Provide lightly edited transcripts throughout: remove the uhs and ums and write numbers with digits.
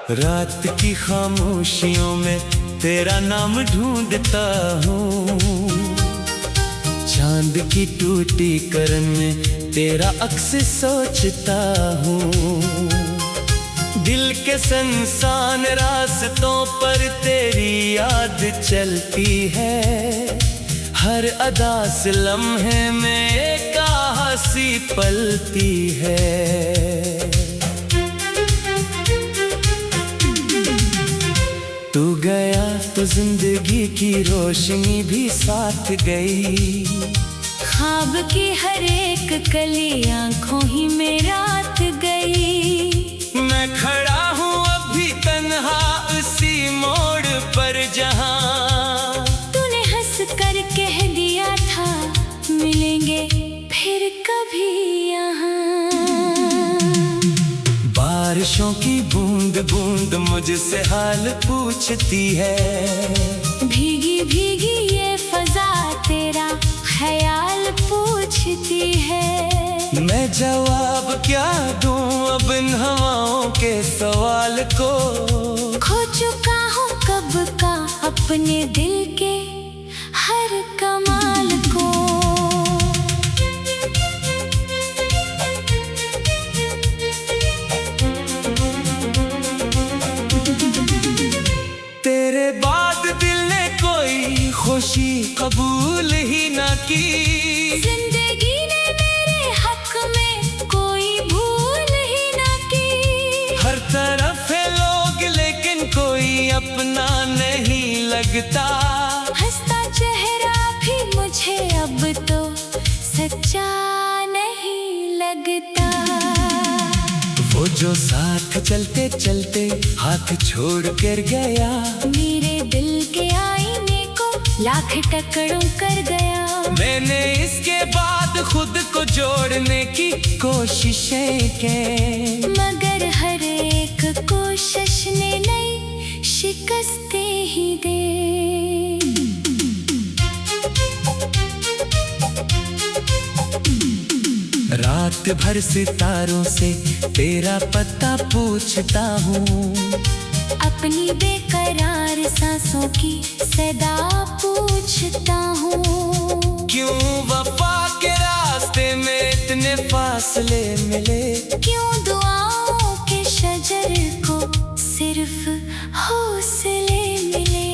रात की खामोशियों में तेरा नाम ढूंढता हूँ, चांद की टूटी करन में तेरा अक्स सोचता हूँ। दिल के संसान रास्तों पर तेरी याद चलती है, हर अदा से लम्हे में एक हंसी पलती है। तू गया तो जिंदगी की रोशनी भी साथ गई, ख्वाब की हर एक कली आंखों ही में रात गई। मैं खड़ा हूँ अभी तन्हा उसी मोड़ पर जहाँ तूने हंस कर कह दिया था मिलेंगे फिर कभी यहाँ। बारिशों की बूंद बूंद मुझसे हाल पूछती है, भीगी भीगी ये फजा तेरा ख्याल पूछती है। मैं जवाब क्या दूं अब इन हवाओं के सवाल को, खो चुका हूँ कब का अपने दिल के हर कमाल को। तेरे बाद दिल ने कोई खुशी कबूल ही ना की, जिंदगी ने मेरे हक में कोई भूल ही ना की। हर तरफ है लोग लेकिन कोई अपना नहीं लगता, हंसता चेहरा भी मुझे अब तो सच्चा नहीं लगता। वो जो साथ चलते चलते हाथ छोड़ कर गया, मेरे दिल के आईने को लाख टकड़ों कर गया। मैंने इसके बाद खुद को जोड़ने की कोशिशें की, मगर हर एक कोशिश ने नई शिकस्तें ही दे। रात भर सितारों से तेरा पता पूछता हूँ, अपनी बेकरार सांसों की सदा पूछता हूँ। क्यों वफा के रास्ते में इतने फासले मिले, क्यों दुआओं के शजर को सिर्फ हौसले मिले।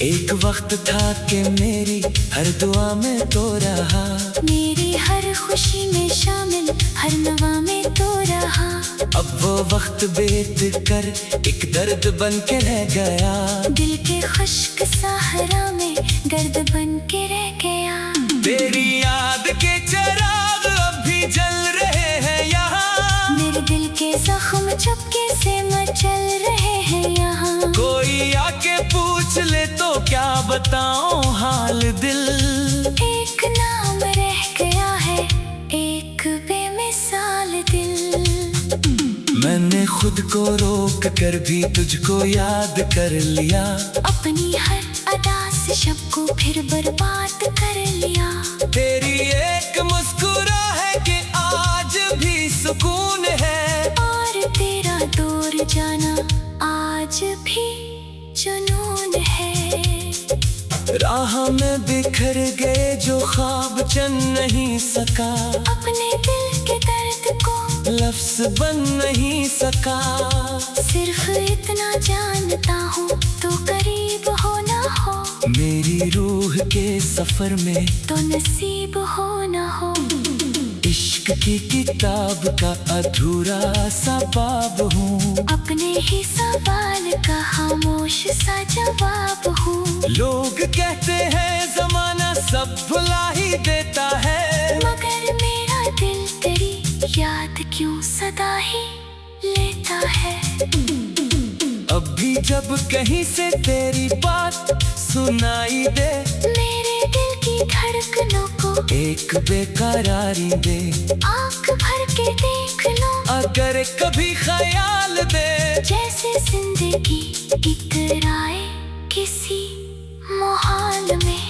एक वक्त था कि मेरी हर दुआ में तो रहा, मेरी हर खुशी में शामिल हर नवा में तो रहा। अब वो वक्त बीत कर एक दर्द बन के रह गया, दिल के खुश्क सहारा में गर्द बन के रह गया। तेरी याद के चिराग अब भी जल रहे हैं यहाँ, मेरे दिल के जख्म चुपके से मचल रहे हैं यहाँ। कोई आके पूछ ले तो क्या बताऊं हाल दिल, एक नाम रह गया है एक बेमिसाल दिल। मैंने खुद को रोक कर भी तुझको याद कर लिया, अपनी हर अदा से शब को फिर बर्बाद कर लिया। तेरी एक मुस्कुरा है कि आज भी सुकून है, और तेरा दूर जाना आज भी जुनून है। राह में बिखर गए जो ख्वाब चन नहीं सका, अपने दिल के दर्द को लफ्ज़ बन नहीं सका। सिर्फ इतना जानता हूँ तो करीब हो ना हो, मेरी रूह के सफर में तो नसीब हो ना हो। इश्क की किताब का अधूरा सा बाब हूँ, अपने ही सवाल का खामोश सा जवाब हूँ। लोग कहते हैं जमाना सब भुला ही देता है, मगर मेरा दिल तेरी याद क्यों सदा ही लेता है। अब भी जब कहीं से तेरी बात सुनाई दे, मेरे दिल की धड़कनों को एक बेकरारी दे, आँख भर के देख लो अगर कभी ख्याल दे, जैसे जिंदगी इतराए किसी मोहाल में।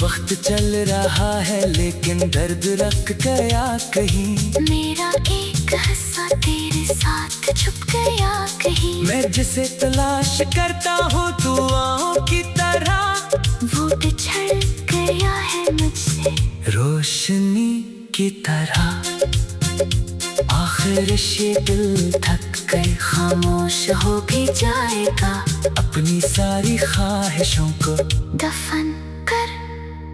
वक्त चल रहा है लेकिन दर्द रख गया कहीं, मेरा एक इश्क हंसा तेरे साथ छुप गया कहीं। मैं जिसे तलाश करता हूँ तू आँखों की तरह, वो बिछड़ गया है मुझसे रोशनी की तरह। आखिर ये दिल थक कर खामोश हो भी जाएगा, अपनी सारी ख्वाहिशों को दफन कर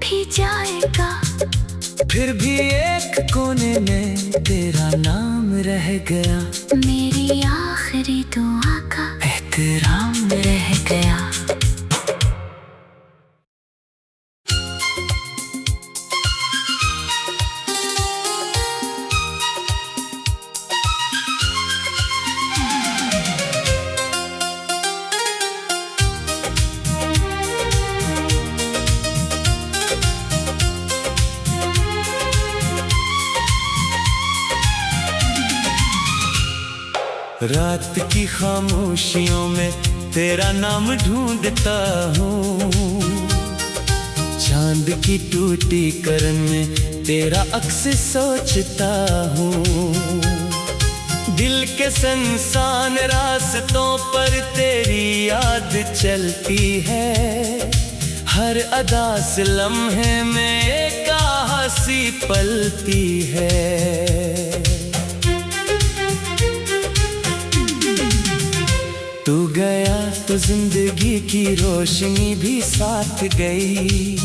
भी जाएगा। फिर भी एक कोने में तेरा नाम रह गया, मेरी आखिरी दुआ का एहतराम रह गया। रात की खामोशियों में तेरा नाम ढूंढता हूँ, चांद की टूटी करन में तेरा अक्स सोचता हूँ। दिल के संसान रास्तों पर तेरी याद चलती है, हर अदा से लम्हे में एक हंसी पलती है। तू गया तो जिंदगी की रोशनी भी साथ गई,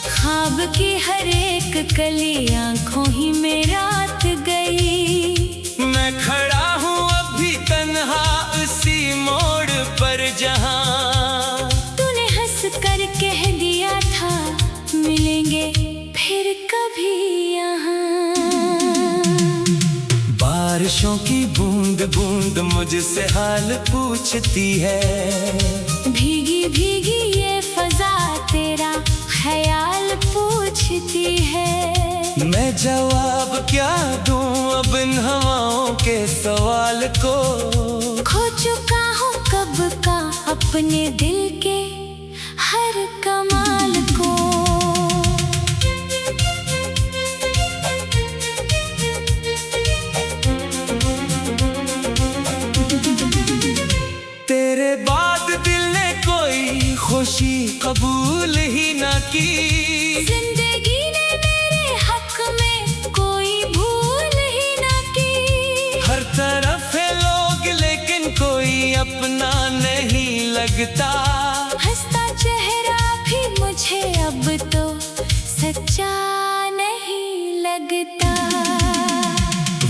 ख्वाब की हर एक कली आंखों ही में रात गई। मैं खड़ा हूँ अभी तन्हा उसी मोड़ पर जहाँ तूने हंस कर कह दिया था मिलेंगे फिर कभी यहाँ। बारिशों की बूंद बूंद मुझसे हाल पूछती है, भीगी भीगी ये फजा तेरा ख्याल पूछती है। मैं जवाब क्या दूं अब इन हवाओं के सवाल को, खो चुका हूँ कब का अपने दिल के हर कमाल को। तेरे बाद दिल ने कोई खुशी कबूल ही ना की, जिंदगी ने मेरे हक में कोई भूल ही ना की। हर तरफ है लोग लेकिन कोई अपना नहीं लगता, हंसता चेहरा भी मुझे अब तो सच्चा नहीं लगता।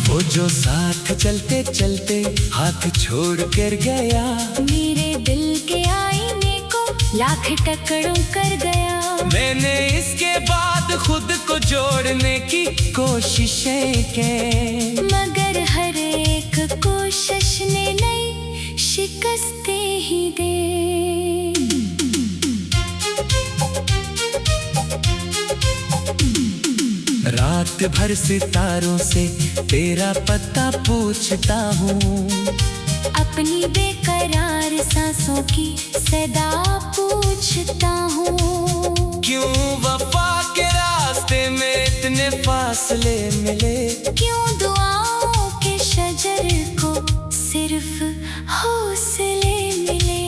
वो जो साथ चलते चलते हाथ छोड़ कर गया, मेरे दिल के आईने को लाख टकरों कर गया। मैंने इसके बाद खुद को जोड़ने की कोशिशें की, मगर हर एक कोशिश ने नई शिकस्तें ही दे। रात भर सितारों से तेरा पता पूछता हूँ, अपनी बेकरार सांसों की सदा पूछता हूँ। क्यों वफा के रास्ते में इतने फासले मिले, क्यों दुआओं के शजर को सिर्फ हौसले मिले।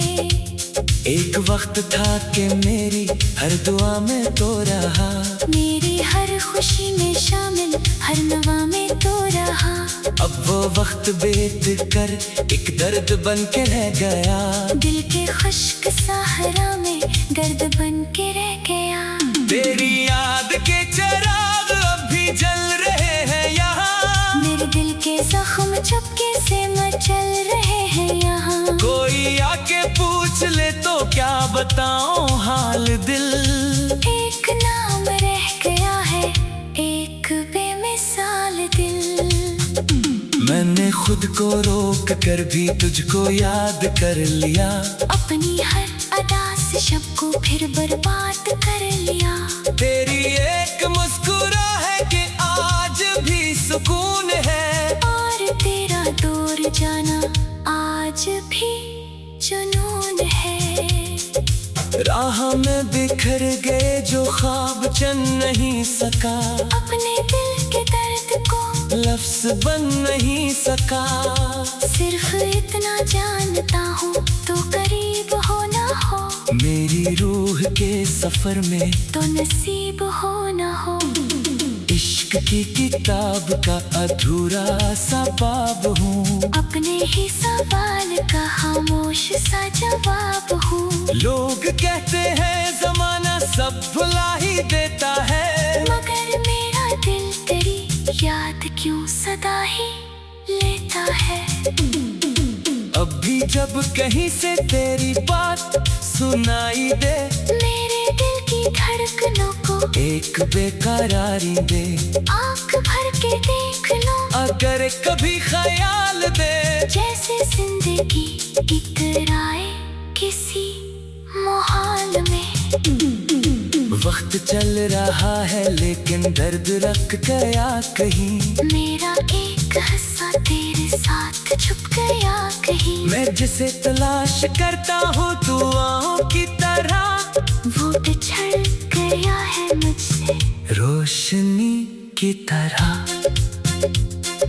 एक वक्त था कि मेरी हर दुआ में तो रहा, मेरी हर खुशी में शामिल हर नवा में तो रहा। अब वो वक्त बीत कर एक दर्द बन के रह गया, दिल के खुश्क सहरा में दर्द बन के रह गया। तेरी याद के चिराग अभी जल रहे हैं यहाँ, मेरे दिल के जख्म चुपके से मचल रहे हैं यहाँ। कोई आके पूछ ले तो क्या बताऊं हाल दिल, एक नाम रह गया है एक बेमिसाल दिल। मैंने खुद को रोक कर भी तुझको याद कर लिया, अपनी हर अदा से शब को फिर बर्बाद कर लिया। तेरी एक मुस्कुरा है कि आज भी सुकून है, और तेरा दूर जाना आज भी जुनून है। राह में बिखर गए जो ख्वाब चन नहीं सका, अपने दिल के दर्द को लफ्ज बन नहीं सका। सिर्फ इतना जानता हूँ तो करीब हो ना हो, मेरी रूह के सफर में तो नसीब हो ना हो। इश्क की किताब का अधूरा सा बाब हूँ, अपने ही सवाल का खामोश सा जवाब हूँ। लोग कहते हैं जमाना सब भुला ही देता है, मगर मेरा दिल तेरी याद क्यों सदा ही लेता है। अब भी जब कहीं से तेरी बात सुनाई दे, मेरे दिल की धड़कनों को एक बेकरारी दे। आँख भर के देख लो, अगर कभी ख्याल दे, जैसे जिंदगी इतराए किसी मोहाल में। वक्त चल रहा है लेकिन दर्द रख गया कहीं, मेरा एक हिस्सा तेरे साथ छुप गया कहीं। मैं जिसे तलाश करता हूँ दुआओं की तरह, वो बिछड़ गया है मुझसे रोशनी की तरह।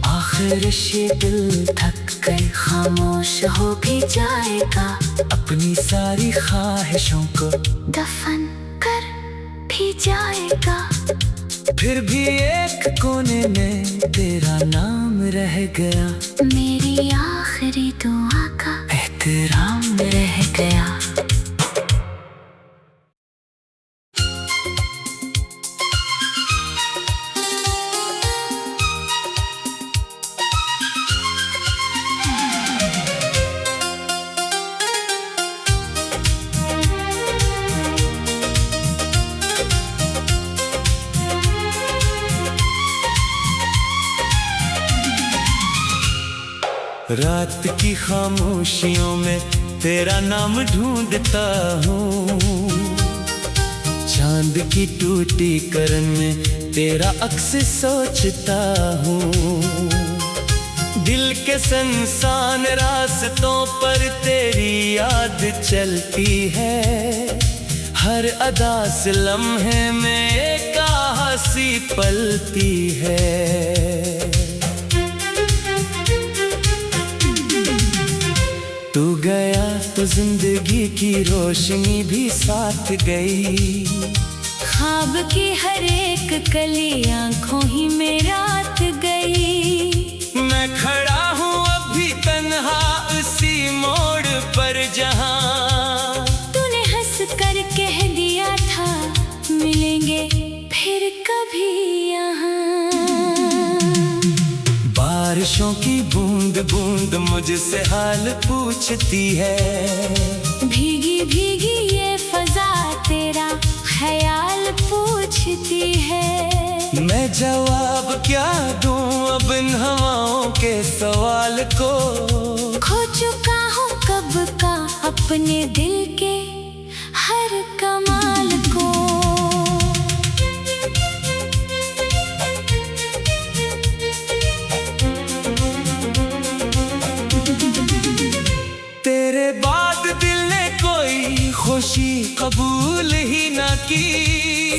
आखिर ये दिल थक कर खामोश हो भी जाएगा, अपनी सारी ख्वाहिशों को दफन कर भी जाएगा। फिर भी एक कोने में तेरा नाम रह गया, मेरी आखिरी दुआ का एहतराम रह गया। रात की खामोशियों में तेरा नाम ढूंढता हूँ, चांद की टूटी करन में तेरा अक्स सोचता हूँ। दिल के संसान रास्तों पर तेरी याद चलती है, हर अदा से लम्हे में एक हंसी पलती है। तू गया तो जिंदगी की रोशनी भी साथ गई, ख्वाब की हर एक कली आंखों ही में रात गई। मैं खड़ा हूँ अभी तन्हा उसी मोड़ पर जहाँ तूने हंस कर कह दिया था मिलेंगे फिर कभी यहाँ। बारिशों की बूंद बूंद मुझसे हाल पूछती है, भीगी भीगी ये फजा तेरा ख्याल पूछती है। मैं जवाब क्या दूं अब इन हवाओं के सवाल को। खो चुका हूँ कब का अपने दिल के हर कमाल को। तेरे बाद दिल ने कोई खुशी कबूल ही ना की,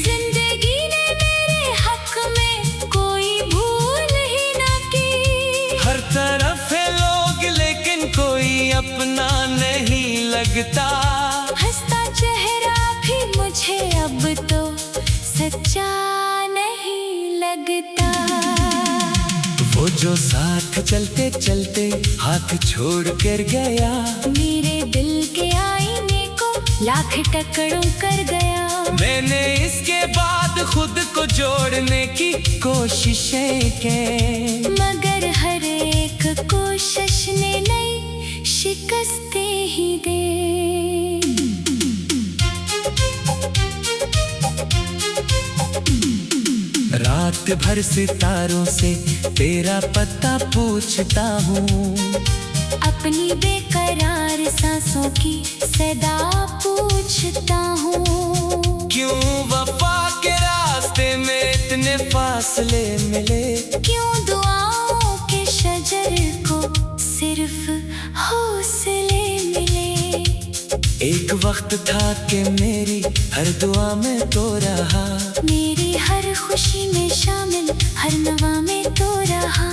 जिंदगी ने मेरे हक में कोई भूल ही ना की। हर तरफ है लोग लेकिन कोई अपना नहीं लगता, हंसता चेहरा भी मुझे अब तो सच्चा नहीं लगता। वो जो साथ चलते चलते हाथ छोड़ कर गया, मेरे दिल के आईने को लाख टकरों कर गया। मैंने इसके बाद खुद को जोड़ने की कोशिशें की, मगर हर एक कोशिश ने नई शिकस्तें ही दे। रात भर सितारों से तेरा पता पूछता हूँ, अपनी बेकरार सांसों की सदा पूछता हूँ। क्यों वफा के रास्ते में इतने फासले मिले, क्यों दुआओं के शजर को सिर्फ हौसले मिले। एक वक्त था कि मेरी हर दुआ में तो रहा, मेरी हर खुशी में शामिल हर नवा में तो रहा।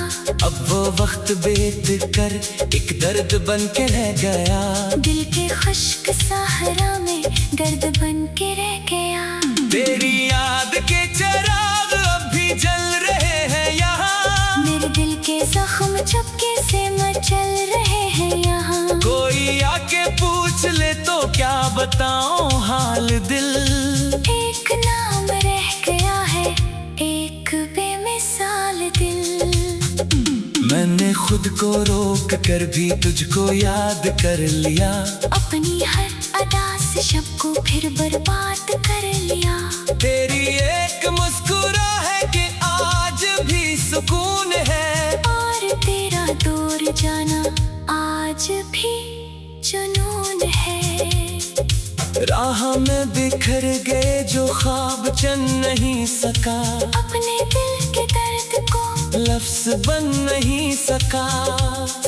अब वो वक्त बीत कर एक दर्द बन के रह गया, दिल के खुश्क सहरा में दर्द बन के रह गया। तेरी याद के चिराग अब भी जल रहे हैं यहाँ, मेरे दिल के जख्म चुपके से मचल रहे हैं यहाँ। कोई आके पूछ ले तो क्या बताऊं हाल दिल, एक नाम रह गया है, एक बेमिसाल दिल। मैंने खुद को रोक कर भी तुझको याद कर लिया, अपनी हर अदा से शब को फिर बर्बाद कर लिया। तेरी एक मुस्कुरा है कि आज भी सुकून है, और तेरा दूर जाना आज भी जुनून है। राह में बिखर गए जो ख्वाब चन नहीं सका, अपने दिल के दर्द को लफ्ज बन नहीं सका।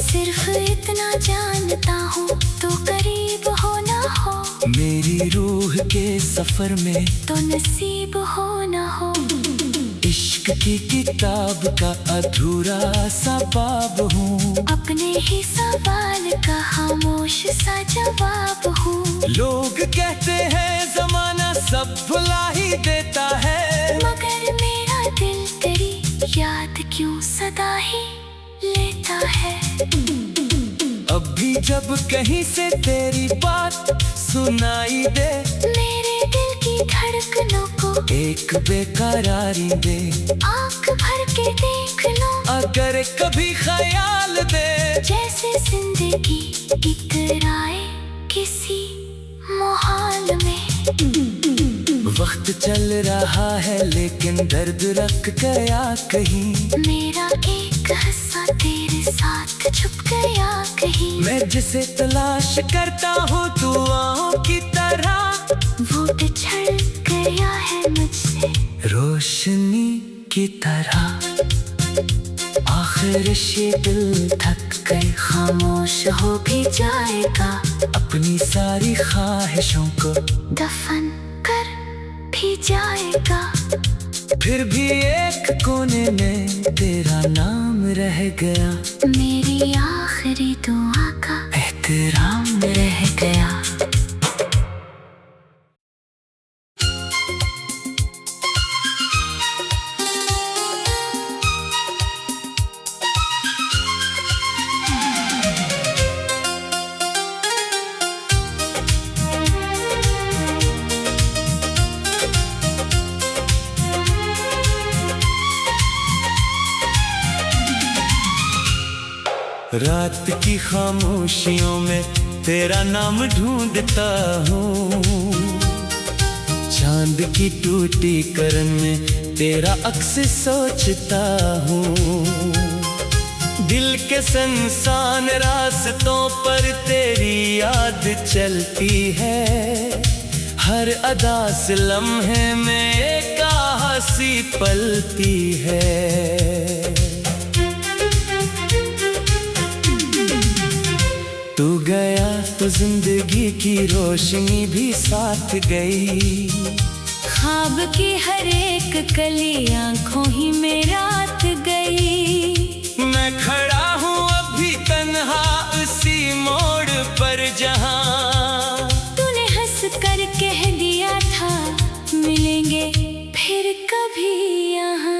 सिर्फ इतना जानता हूँ तो करीब हो ना हो, मेरी रूह के सफर में तो नसीब हो ना हो। इश्क की किताब का अधूरा सा बाब हूँ, अपने ही सवाल का खामोश सा जवाब हूँ। लोग कहते हैं जमाना सब भुला ही देता है, मगर मेरा दिल तेरी याद क्यों सदा ही लेता है। अब भी जब कहीं से तेरी बात सुनाई दे, मेरे दिल की धड़कनों को एक बेकरारी दे। आँख भर के देख लो, अगर कभी ख्याल दे, जैसे जिंदगी इकराए किसी मुहाल में। वक्त चल रहा है लेकिन दर्द रख गया कहीं, मेरा एक हिस्सा तेरे साथ छुप गया कहीं। मैं जिसे तलाश करता हूँ दुआओं की तरह, वो बिछड़ गया है मुझसे रोशनी की तरह। आखिर ये दिल थक कर खामोश हो भी जाएगा, अपनी सारी ख्वाहिशों को दफन कर भी जाएगा। फिर भी एक कोने में तेरा नाम रह गया, मेरी आखिरी दुआ का एहतराम रह गया। रात की खामोशियों में तेरा नाम ढूंढता हूँ, चांद की टूटी करन में तेरा अक्स सोचता हूँ। दिल के संसान रास्तों पर तेरी याद चलती है, हर अदा से लम्हे में एक हंसी पलती है। तू गया तो जिंदगी की रोशनी भी साथ गई, ख्वाब की हर एक कली आंखों ही में रात गई। मैं खड़ा हूँ अभी तन्हा उसी मोड़ पर जहाँ तूने हंस कर कह दिया था मिलेंगे फिर कभी यहाँ।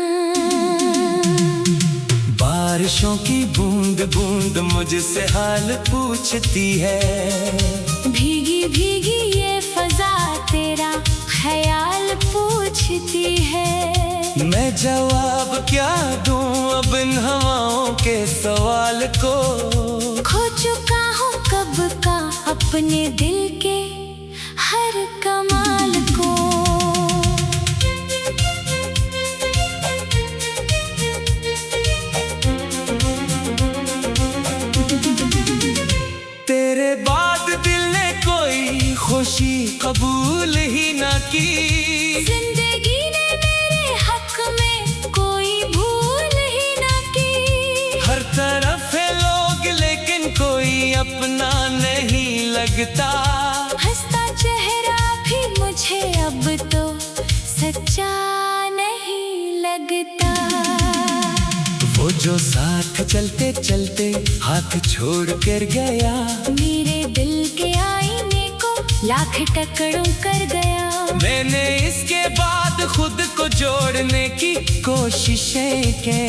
बारिशों की बूंद बूंद मुझसे हाल पूछती है, भीगी भीगी ये फजा तेरा ख्याल पूछती है। मैं जवाब क्या दूं अब इन हवाओं के सवाल को, खो चुका हूँ कब का अपने दिल के हर कमाल को। तेरे बाद दिल ने कोई खुशी कबूल ही ना की, जिंदगी ने मेरे हक में कोई भूल ही ना की। हर तरफ है लोग लेकिन कोई अपना नहीं लगता, हंसता सच्चा नहीं लगता। वो जो साथ चलते चलते हाथ छोड़ कर गया, मेरे दिल के आईने को लाख टकड़ों कर गया। मैंने इसके बाद खुद को जोड़ने की कोशिशें की,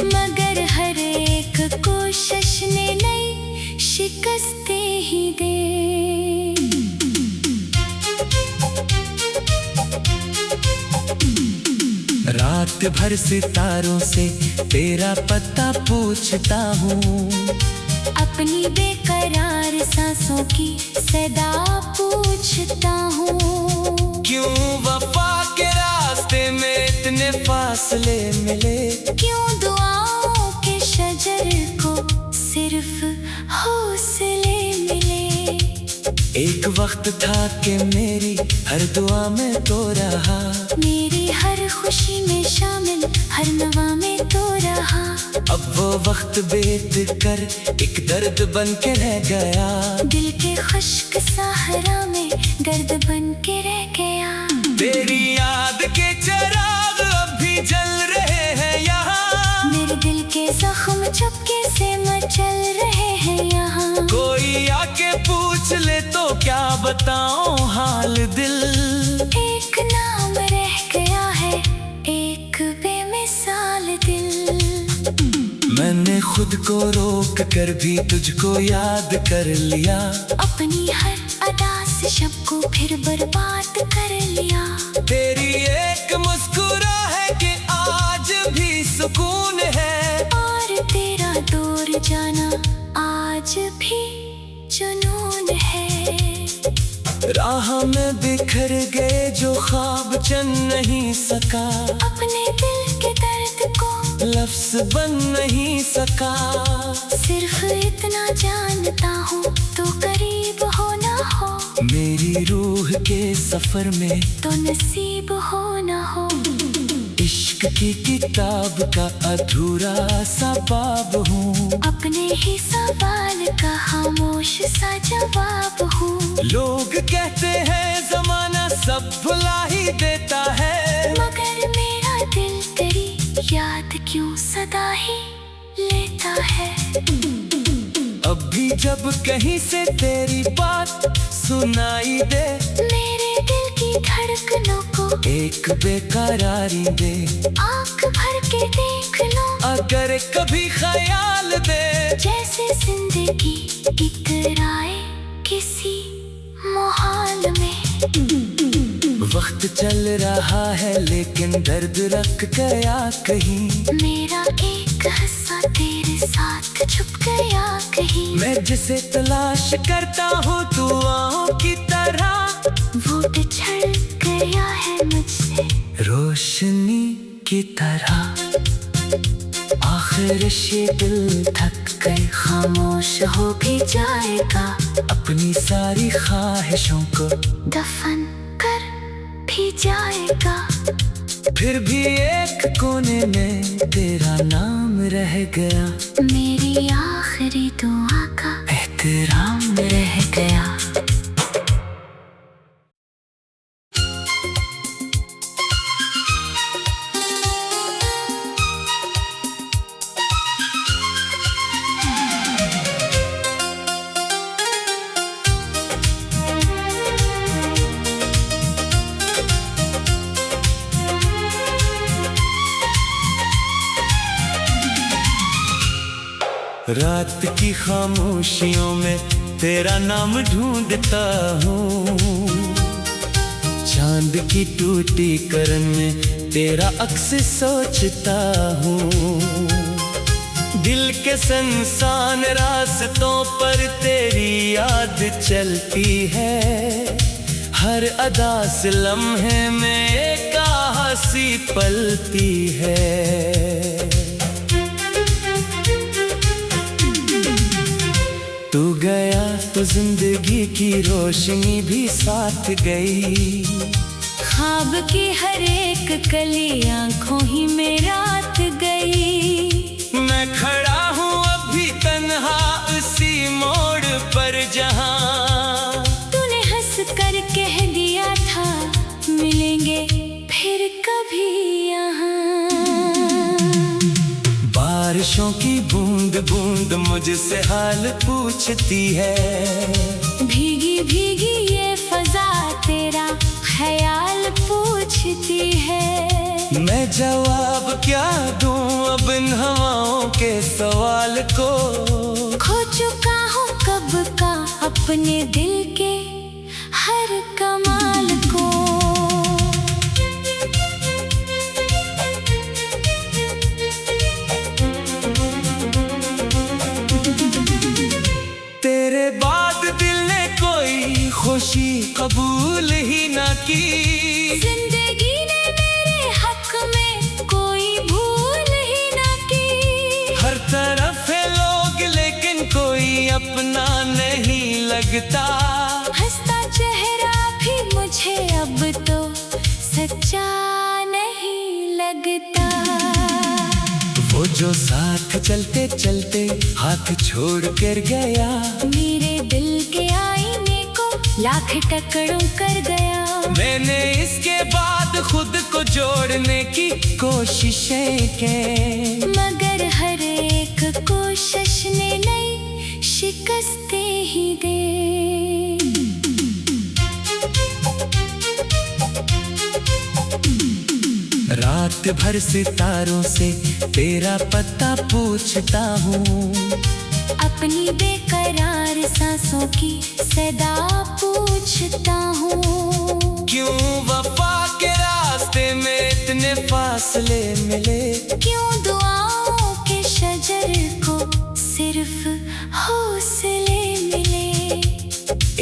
मगर हर एक कोशिश ने नई शिकस्तें ही दे। रात भर सितारों से तेरा पता पूछता हूँ, अपनी बेकरार सांसों की सदा पूछता हूँ। क्यों वफा के रास्ते में इतने फासले मिले, क्यों दुआओं के शजर को सिर्फ हौसले मिले। एक वक्त था कि मेरी हर दुआ में तो रहा, मेरी हर खुशी में शामिल हर नवा में तो रहा। अब वो वक्त बीत कर एक दर्द बन के रह गया, दिल के खुश्क सहारा में गर्द बन के रह गया। तेरी याद के चिराग अब भी जल रहे हैं यहाँ, मेरे दिल के जख्म चुपके से मचल रहे हैं यहाँ। कोई आके पूछ ले तो क्या बताऊं हाल दिल। एक नाम रह गया है, एक बेमिसाल दिल। मैंने खुद को रोक कर भी तुझको याद कर लिया, अपनी हर अदा से शब को फिर बर्बाद कर लिया। तेरी एक मुस्कुराहट के आज भी सुकून है, और तेरा दूर जाना आज भी जुनून है। राह में बिखर गए जो ख्वाब चन नहीं सका, अपने दिल के दर्द को लफ्ज़ बन नहीं सका। सिर्फ इतना जानता हूँ तो करीब हो ना हो, मेरी रूह के सफर में तो नसीब हो ना हो। इश्क की किताब का अधूरा सा बाब हूँ, अपने ही सवाल का खामोश सा जवाब हूँ। लोग कहते हैं जमाना सब भुला ही देता है, मगर मेरा दिल तेरी याद क्यों सदा ही लेता है। अब भी जब कहीं से तेरी बात सुनाई दे, मेरे दिल की धड़कनों को एक बेकरारी दे। आँख भर के देख लो, अगर कभी ख्याल दे, जैसे जिंदगी इतराए किसी मुहाल में। वक्त चल रहा है लेकिन दर्द रख गया कहीं, मेरा एक हिस्सा तेरे साथ छुप गया कहीं। मैं जिसे तलाश करता हूँ दुआओं की तरह, वो बिछड़ गया है मुझसे रोशनी की तरह। आखिर ये दिल थक कर खामोश हो भी जाएगा, अपनी सारी ख्वाहिशों को दफन कर भी जाएगा। फिर भी एक कोने में तेरा नाम रह गया, मेरी आखिरी दुआ का एहतराम रह गया। रात की खामोशियों में तेरा नाम ढूंढता हूँ, चांद की टूटी करन में तेरा अक्स सोचता हूँ। दिल के संसान रास्तों पर तेरी याद चलती है, हर अदा से लम्हे में एक हंसी पलती है। तू गया तो जिंदगी की रोशनी भी साथ गई, ख्वाब की हर एक कली आंखों ही में रात गई। मैं खड़ा हूँ अभी तन्हा उसी मोड़ पर जहाँ तूने हंस कर कह दिया था मिलेंगे फिर मुझसे हाल पूछती है। भीगी भीगी ये फजा तेरा ख्याल पूछती है। मैं जवाब क्या दूं अब इन हवाओं के सवाल को। खो चुका हूँ कब का अपने दिल के हर कमाल को। तेरे बाद दिल ने कोई खुशी कबूल ही ना की। जिंदगी ने मेरे हक में कोई भूल ही ना की। हर तरफ है लोग लेकिन कोई अपना नहीं लगता। हंसता चेहरा भी मुझे अब तो सच्चा नहीं लगता। वो जो साथ चलते चलते हाथ छोड़ कर गया, मेरे दिल के आईने को लाख टकड़ों कर गया। मैंने इसके बाद खुद को जोड़ने की कोशिशें की, मगर हर एक कोशिश ने नई शिकस्तें ही दे। रात भर सितारों से तेरा पता पूछता हूँ। अपनी बेकरार सांसों की सदा पूछता हूँ। क्यों वफा के रास्ते में इतने फासले मिले। क्यों दुआओं के शजर को सिर्फ हौसले मिले।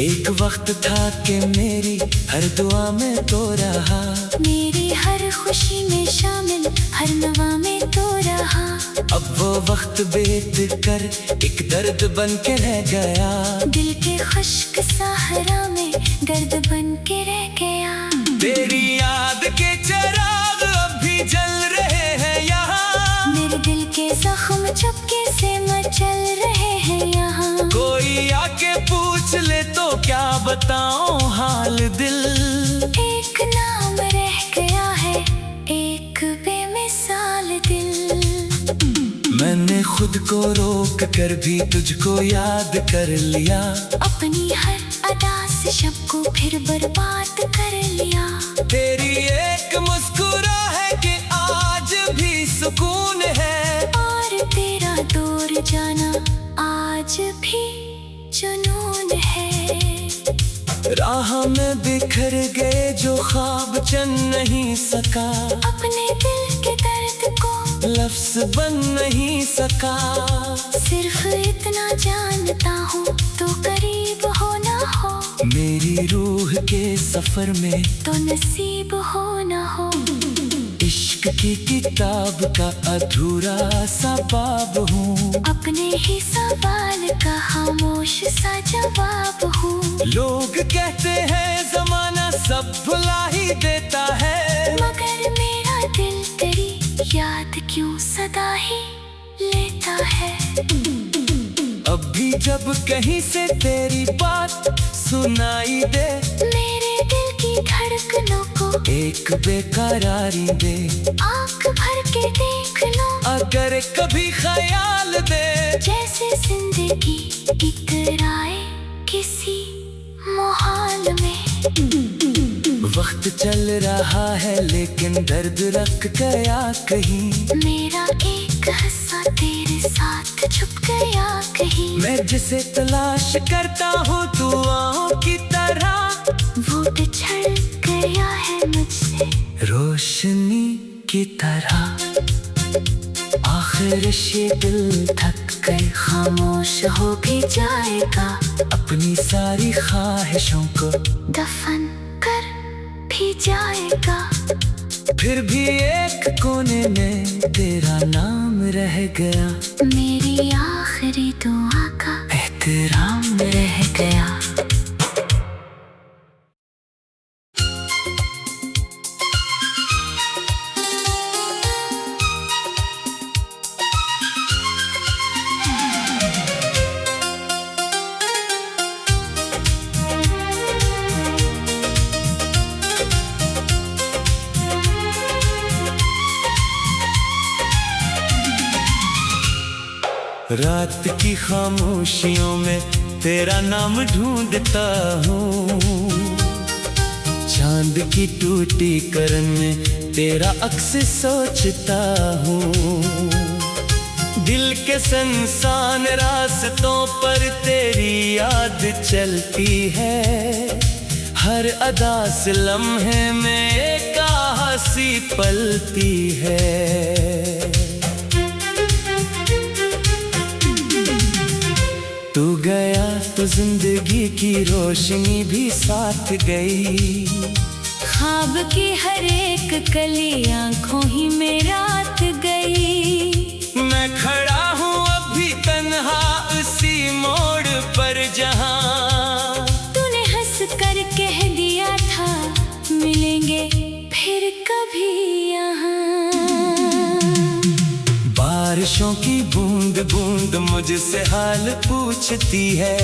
एक वक्त था कि मेरी हर दुआ में तो रहा, मेरी हर खुशी में शामिल हर नवा में तो रहा। अब वो वक्त बीत कर एक दर्द बन के रह गया। दिल के खुश्क सहरा में दर्द बन के रह गया। तेरी याद के चिराग अब भी जल रहे हैं यहाँ। मेरे दिल के जख्म चुपके से मचल रहे हैं यहाँ। कोई आके पूछ ले तो क्या बताऊं हाल दिल। एक नाम रह गया है, एक बेमिसाल दिल। मैंने खुद को रोक कर भी तुझको याद कर लिया। अपनी हर अदा से शब को फिर बर्बाद कर लिया। तेरी एक मुस्कुरा है कि आज भी सुकून है, और तेरा दूर जाना आज भी जुनून है। राह में बिखर गए जो ख्वाब चन नहीं सका। अपने दिल के दर्द को लफ्ज बन नहीं सका। सिर्फ इतना जानता हूँ तो करीब हो ना हो। मेरी रूह के सफर में तो नसीब हो ना हो। इश्क की किताब का अधूरा सा बाब हूँ। अपने ही सवाल का खामोश सा जवाब हूँ। लोग कहते हैं जमाना सब भुला ही देता है, मगर मेरा दिल तेरी याद क्यों सदा ही लेता है। अब भी जब कहीं से तेरी बात सुनाई दे, मेरे दिल की धड़कनों को एक बेकरारी दे। आँख भर के देख लो अगर कभी ख्याल दे, जैसे जिंदगी इतराए किसी मोहाल में। वक्त चल रहा है लेकिन दर्द रख गया कहीं। मेरा एक हिस्सा तेरे साथ छुप गया कहीं। मैं जिसे तलाश करता हूँ दुआओं की तरह, वो बिछड़ गया है मुझसे रोशनी की तरह। आखिर ये दिल थक कर खामोश हो भी जाएगा। अपनी सारी ख्वाहिशों को दफन कर भी जाएगा। फिर भी एक कोने में तेरा नाम रह गया। मेरी आखिरी दुआ का एहतराम रह गया। रात की खामोशियों में तेरा नाम ढूंढता हूँ, चांद की टूटी करन में तेरा अक्स सोचता हूँ। दिल के संसान रास्तों पर तेरी याद चलती है, हर अदा से लम्हे में एक हंसी पलती है। तू गया तो जिंदगी की रोशनी भी साथ गई, ख्वाब की हर एक कली आंखों ही में रात गई। मैं खड़ा हूँ अभी तन्हा उसी मोड़ पर जहाँ तूने हंस कर कह दिया था मिलेंगे फिर कभी यहाँ। बारिशों की बूंद बूंद मुझसे हाल पूछती है,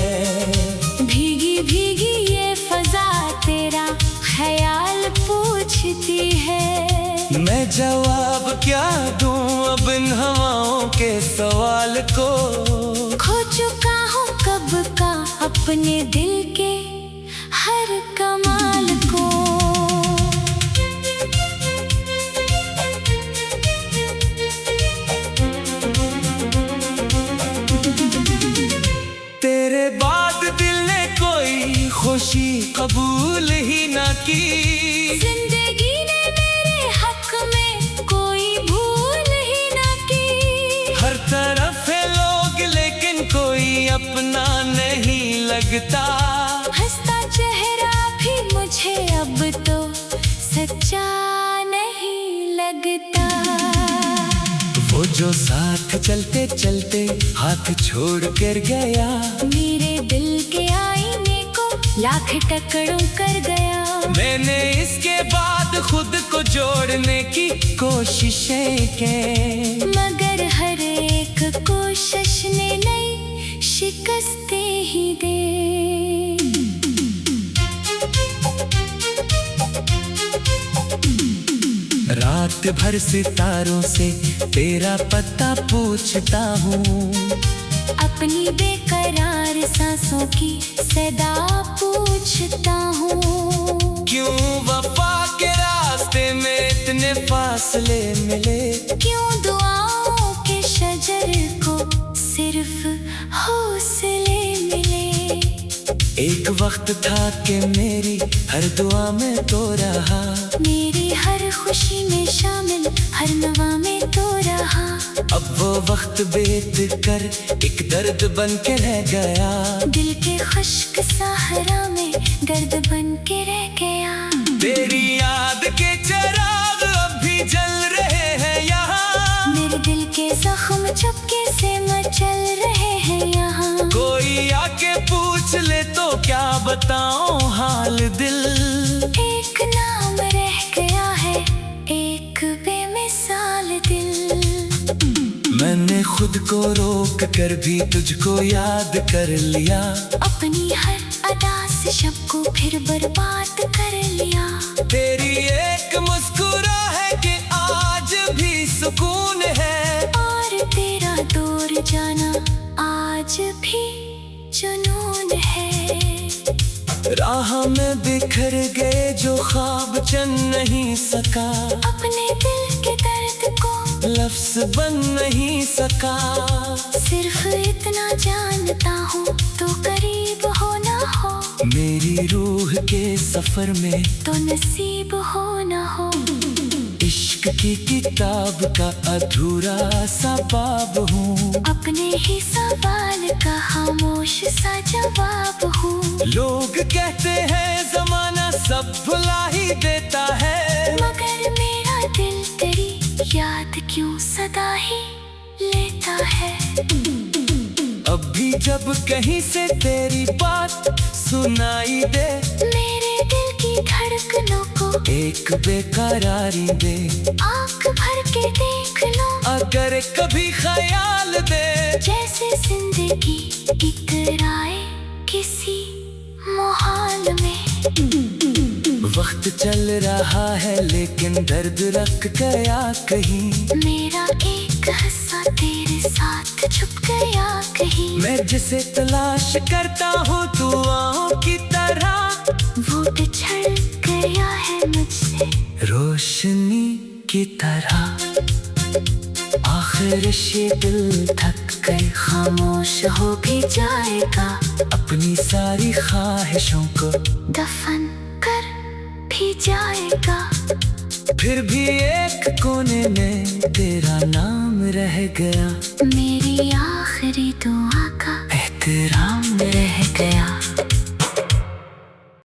भीगी भीगी ये फजा तेरा ख्याल पूछती है। मैं जवाब क्या दूं अब इन हवाओं के सवाल को, खो चुका हूँ कब का अपने दिल के हर कमाल को। तेरे बाद दिल ने कोई खुशी कबूल ही ना की, जिंदगी ने मेरे हक में कोई भूल ही ना की। हर तरफ है लोग लेकिन कोई अपना नहीं लगता, हंसता चेहरा भी मुझे अब तो सच्चा नहीं लगता। वो जो साथ चलते चलते हाथ छोड़ कर गया, मेरे दिल के आईने को लाख टकड़ों कर गया। मैंने इसके बाद खुद को जोड़ने की कोशिशें की, मगर हर एक कोशिश ने नई शिकस्तें ही दे। रात भर सितारों से तेरा पता पूछता हूँ, अपनी बेकरार सांसों की सदा पूछता हूँ। क्यों वफा के रास्ते में इतने फासले मिले, क्यों दुआओं के शजर को सिर्फ हौसले मिले। एक वक्त था कि मेरी हर दुआ में तो रहा, मेरी हर खुशी में शामिल हर नवा में तो रहा। अब वो वक्त बीत कर एक दर्द बन के रह गया, दिल के खुश्क सहारा में गर्द बन के रह गया। तेरी याद के चिराग अभी जल रहे हैं यहाँ, मेरे दिल के जख्म चुपके से मचल रहे हैं यहाँ। कोई आके पूछ ले तो क्या बताऊं हाल दिल, एक नाम रह गया है एक बेमिसाल दिल। मैंने खुद को रोक कर भी तुझको याद कर लिया, अपनी हर अदा से शब को फिर बर्बाद कर लिया। तेरी एक मुस्कुरा है कि आज भी सुकून है, और तेरा दूर जाना आज भी जुनून है। राह में बिखर गए जो ख्वाब चन नहीं सका, अपने दिल के दर्द को लफ्ज़ बन नहीं सका। सिर्फ इतना जानता हूँ तो करीब हो ना हो, मेरी रूह के सफर में तो नसीब हो ना हो। इश्क की किताब का अधूरा सा बाब हूँ, अपने ही सवाल का खामोश सा जवाब हूँ। लोग कहते हैं जमाना सब भुला ही देता है, मगर मेरा दिल तेरी याद क्यों सदा ही लेता है। अब भी जब कहीं से तेरी बात सुनाई दे, मेरे दिल की धड़कनों को एक बेकरारी दे। आँख भर के देख लो अगर कभी ख्याल दे, जैसे जिंदगी इकराए किसी मुहाल में। वक्त चल रहा है लेकिन दर्द रख गया कहीं। मेरा एक हिस्सा तेरे साथ छुप गया कहीं। मैं जिसे तलाश करता हूँ दुआओं की तरह, वो बिछड़ गया है मुझसे रोशनी की तरह। आखिर ये दिल थक कर खामोश हो भी जाएगा, अपनी सारी ख्वाहिशों को दफन कर भी जाएगा। फिर भी एक कोने में तेरा नाम रह गया, मेरी आखिरी दुआ का एहतराम रह गया।